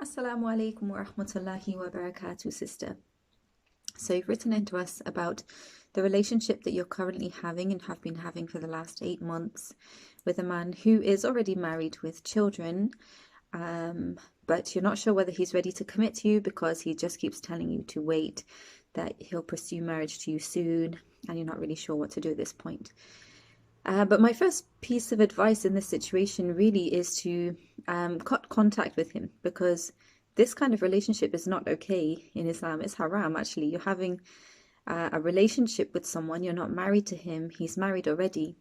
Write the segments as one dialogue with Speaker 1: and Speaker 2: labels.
Speaker 1: Assalamu alaikum wa rahmatullahi wa barakatuh, sister. So you've written into us about the relationship that you're currently having and have been having for the last 8 months with a man who is already married with children, but you're not sure whether he's ready to commit to you because he just keeps telling you to wait, that he'll pursue marriage to you soon, and you're not really sure what to do at this point. But my first piece of advice in this situation really is to cut contact with him, because this kind of relationship is not okay in Islam. It's haram, actually. You're having a relationship with someone, you're not married to him, he's married already.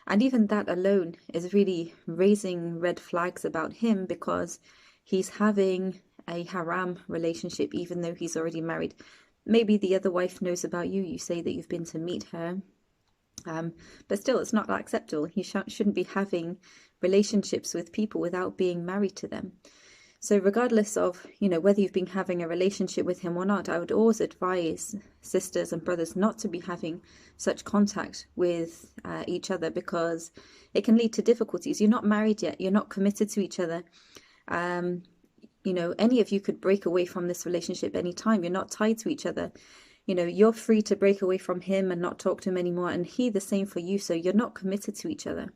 Speaker 1: And even that alone is really raising red flags about him, because he's having a haram relationship even though he's already married. Maybe the other wife knows about you, you say that you've been to meet her. But still, it's not acceptable. You shouldn't be having relationships with people without being married to them. So regardless of, whether you've been having a relationship with him or not, I would always advise sisters and brothers not to be having such contact with each other, because it can lead to difficulties. You're not married yet. You're not committed to each other. Any of you could break away from this relationship anytime. You're not tied to each other. You're free to break away from him and not talk to him anymore, and he the same for you, so you're not committed to each other.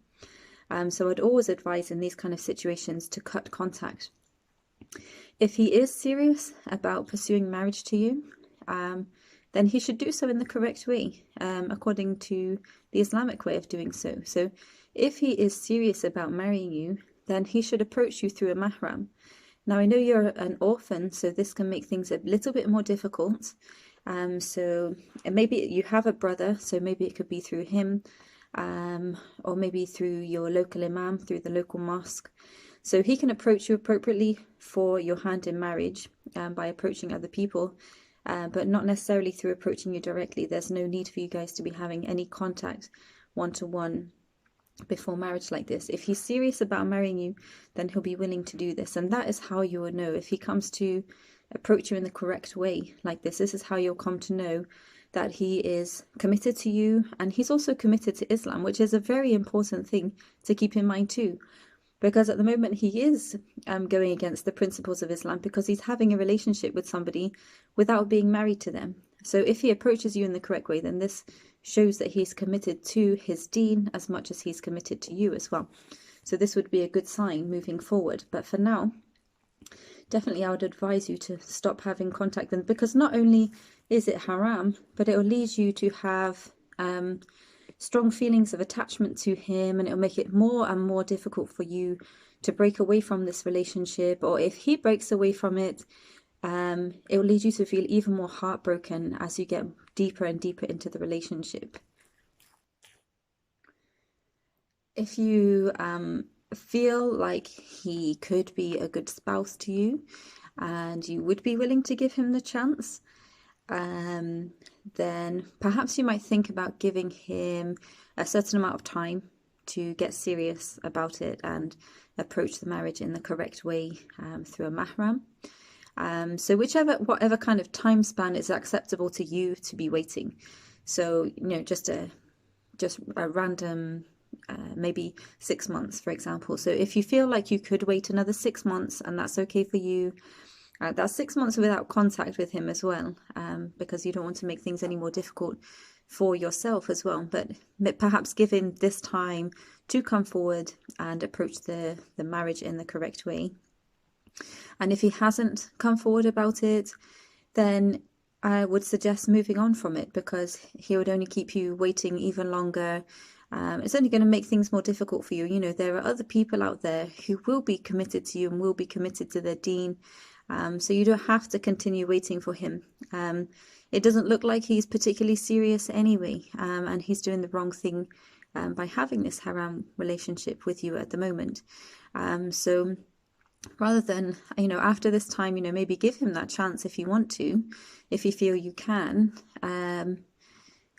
Speaker 1: So I'd always advise in these kind of situations to cut contact. If he is serious about pursuing marriage to you, then he should do so in the correct way, according to the Islamic way of doing so. So if he is serious about marrying you, then he should approach you through a mahram. Now, I know you're an orphan, so this can make things a little bit more difficult. So maybe you have a brother, so maybe it could be through him, or maybe through your local imam, through the local mosque. So he can approach you appropriately for your hand in marriage by approaching other people, but not necessarily through approaching you directly. There's no need for you guys to be having any contact one-to-one before marriage like this. If he's serious about marrying you, then he'll be willing to do this, and that is how you will know. If he comes to approach you in the correct way like this is how you'll come to know that he is committed to you, and he's also committed to Islam, which is a very important thing to keep in mind too, because at the moment he is going against the principles of Islam, because he's having a relationship with somebody without being married to them. So if he approaches you in the correct way, then this shows that he's committed to his deen as much as he's committed to you as well. So this would be a good sign moving forward. But for now, definitely I would advise you to stop having contact with them, because not only is it haram, but it will lead you to have strong feelings of attachment to him, and it will make it more and more difficult for you to break away from this relationship. Or if he breaks away from it, it will lead you to feel even more heartbroken as you get deeper and deeper into the relationship. If you feel like he could be a good spouse to you and you would be willing to give him the chance, then perhaps you might think about giving him a certain amount of time to get serious about it and approach the marriage in the correct way through a mahram. So whatever kind of time span is acceptable to you to be waiting. So just a random maybe 6 months, for example. So if you feel like you could wait another 6 months and that's okay for you, that's 6 months without contact with him as well, because you don't want to make things any more difficult for yourself as well. But perhaps give him this time to come forward and approach the marriage in the correct way. And if he hasn't come forward about it, then I would suggest moving on from it, because he would only keep you waiting even longer. It's only going to make things more difficult for you. There are other people out there who will be committed to you and will be committed to their deen. So you don't have to continue waiting for him. It doesn't look like he's particularly serious anyway, and he's doing the wrong thing by having this haram relationship with you at the moment. So rather than, after this time, maybe give him that chance if you want to, if you feel you can.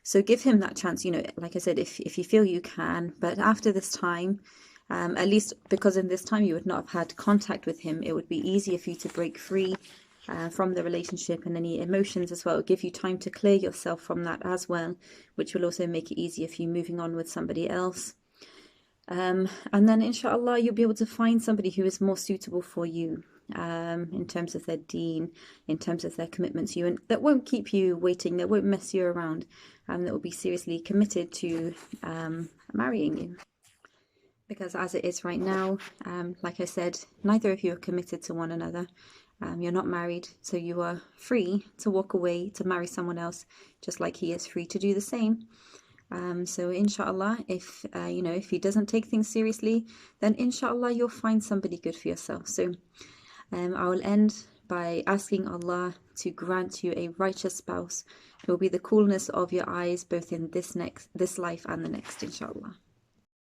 Speaker 1: So give him that chance, like I said, if you feel you can. But after this time, at least because in this time you would not have had contact with him, it would be easier for you to break free from the relationship and any emotions as well. It'll give you time to clear yourself from that as well, which will also make it easier for you moving on with somebody else. And then inshallah you'll be able to find somebody who is more suitable for you. in terms of their deen, in terms of their commitment to you, and that won't keep you waiting, that won't mess you around, that will be seriously committed to marrying you. Because as it is right now, like I said, neither of you are committed to one another. You're not married, so you are free to walk away to marry someone else, just like he is free to do the same. So inshallah, if if he doesn't take things seriously, then inshallah you'll find somebody good for yourself. So I will end by asking Allah to grant you a righteous spouse who will be the coolness of your eyes both in this life and the next, inshallah.